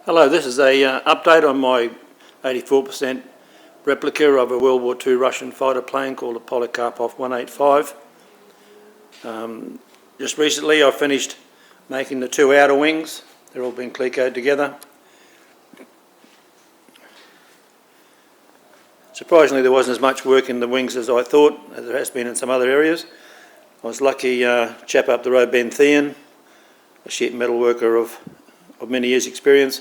Hello, this is a update on my 84% replica of a World War II Russian fighter plane called a Polikarpov 185. Just recently I finished making the two outer wings. They're all been clecoed together. Surprisingly, there wasn't as much work in the wings as I thought, as there has been in some other areas. I was lucky, chap up the road, Ben Thean, a sheet metal worker of many years' experience,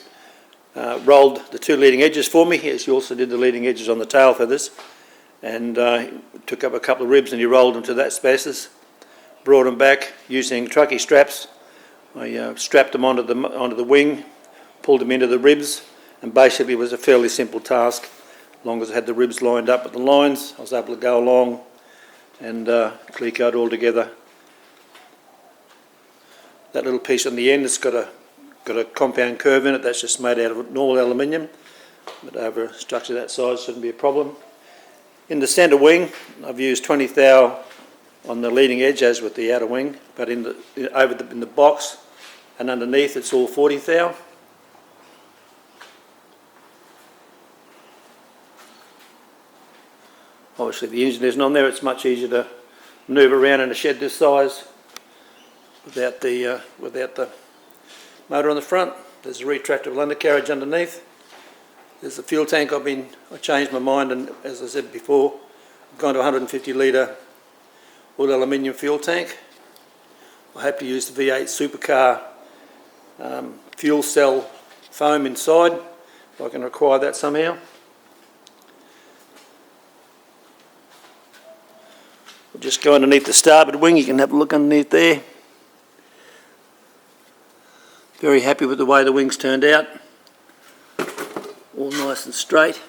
rolled the two leading edges for me. Yes, he also did the leading edges on the tail for this, and took up a couple of ribs and he rolled them to that spaces, brought them back using truckie straps. I strapped them onto the wing, pulled them into the ribs, and basically it was a fairly simple task. As long as I had the ribs lined up with the lines, I was able to go along and clecoed all together. That little piece on the end, it's got a compound curve in it. That's just made out of normal aluminium, but over a structure that size shouldn't be a problem. In the centre wing, I've used 20 thou on the leading edge, as with the outer wing, but in the box and underneath it's all 40 thou. Obviously the engine isn't on there. It's much easier to manoeuvre around in a shed this size without the motor on the front. There's a retractable undercarriage underneath. There's the fuel tank. I changed my mind, and as I said before, I've gone to 150 litre all aluminium fuel tank. I hope to use the V8 supercar fuel cell foam inside, if I can acquire that somehow. We'll just go underneath the starboard wing. You can have a look underneath there. Very happy with the way the wings turned out. All nice and straight.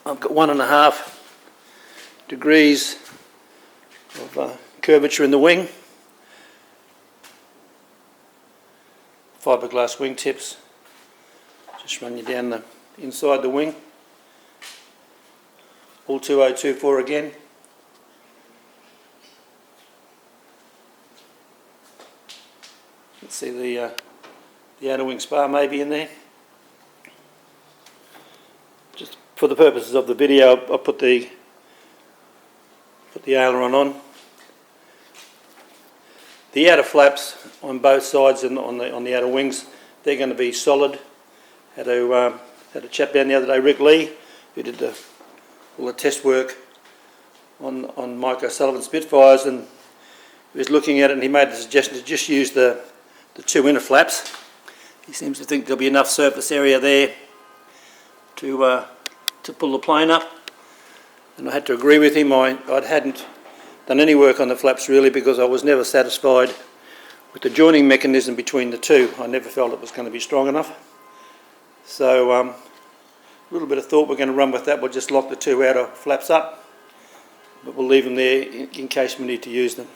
I've got 1.5 degrees of curvature in the wing. Fiberglass wingtips. Just run you down the inside the wing. All 2024 again. Let's see the outer wing spar maybe in there. Just for the purposes of the video, I put the aileron on. The outer flaps on both sides and on the outer wings, they're going to be solid. Had a chap down the other day, Rick Lee, who did all the test work on Mike O'Sullivan Spitfires, and he was looking at it and he made the suggestion to just use the two inner flaps. He seems to think there'll be enough surface area there to pull the plane up, and I had to agree with him. I hadn't done any work on the flaps really, because I was never satisfied with the joining mechanism between the two. I never felt it was going to be strong enough. So a little bit of thought, we're going to run with that. We'll just lock the two outer flaps up, but we'll leave them there in case we need to use them.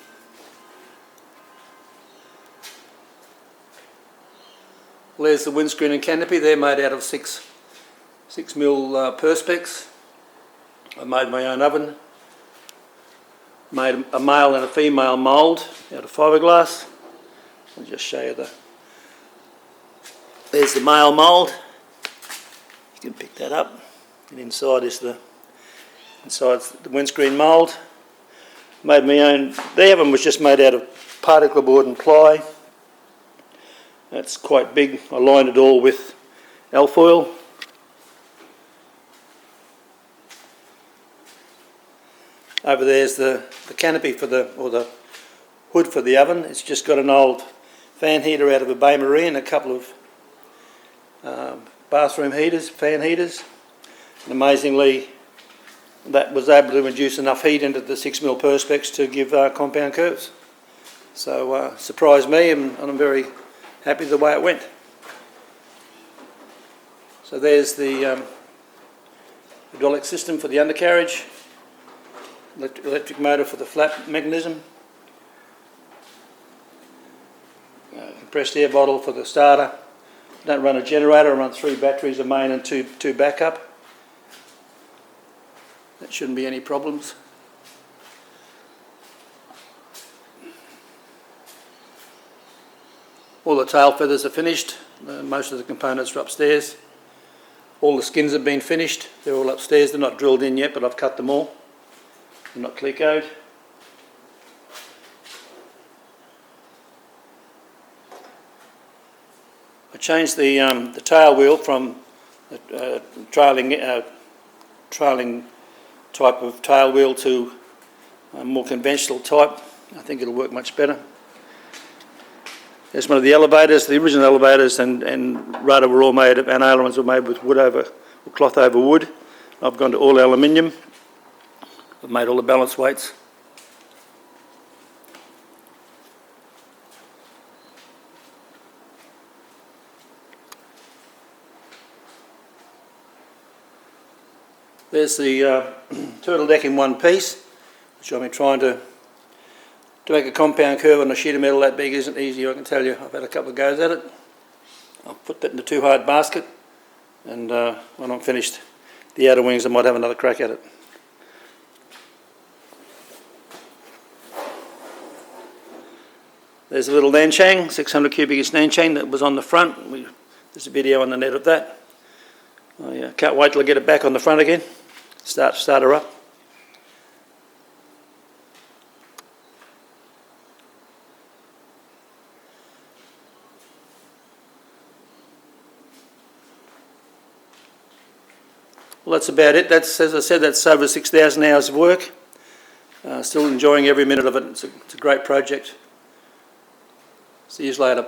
Well, there's the windscreen and canopy. They're made out of 6mm perspex. I made my own oven. Made a male and a female mould out of fiberglass. I'll just show you there's the male mould. You can pick that up. And inside is the windscreen mould. Made my own. The oven was just made out of particle board and ply. That's quite big. I lined it all with alfoil. Over there's the canopy or the hood for the oven. It's just got an old fan heater out of a Bay Marie and a couple of bathroom heaters, fan heaters. And amazingly, that was able to induce enough heat into the 6mm perspex to give compound curves. So surprised me, and I'm very happy the way it went. So there's the hydraulic system for the undercarriage, electric motor for the flap mechanism, compressed air bottle for the starter. I don't run a generator, I run 3 batteries, a main and two backup. That shouldn't be any problems. All the tail feathers are finished. Most of the components are upstairs. All the skins have been finished. They're all upstairs. They're not drilled in yet, but I've cut them all. They're not clear-coed. I changed the tail wheel from the trailing type of tail wheel to a more conventional type. I think it'll work much better. There's one of the elevators. The original elevators and rudder were all made of, and ailerons were made with wood over, or cloth over wood. I've gone to all aluminium. I've made all the balance weights. There's the turtle deck in one piece, which I've been trying to make a compound curve on a sheet of metal that big isn't easy, I can tell you. I've had a couple of goes at it. I'll put that in the 2-hard basket, and when I'm finished the outer wings I might have another crack at it. There's a little Nanchang, 600 cubic inch Nanchang that was on the front. There's a video on the net of that. I can't wait till I get it back on the front again. Start her up. Well, that's about it. That's, as I said, that's over 6,000 hours of work. Still enjoying every minute of it. It's a great project. See you later.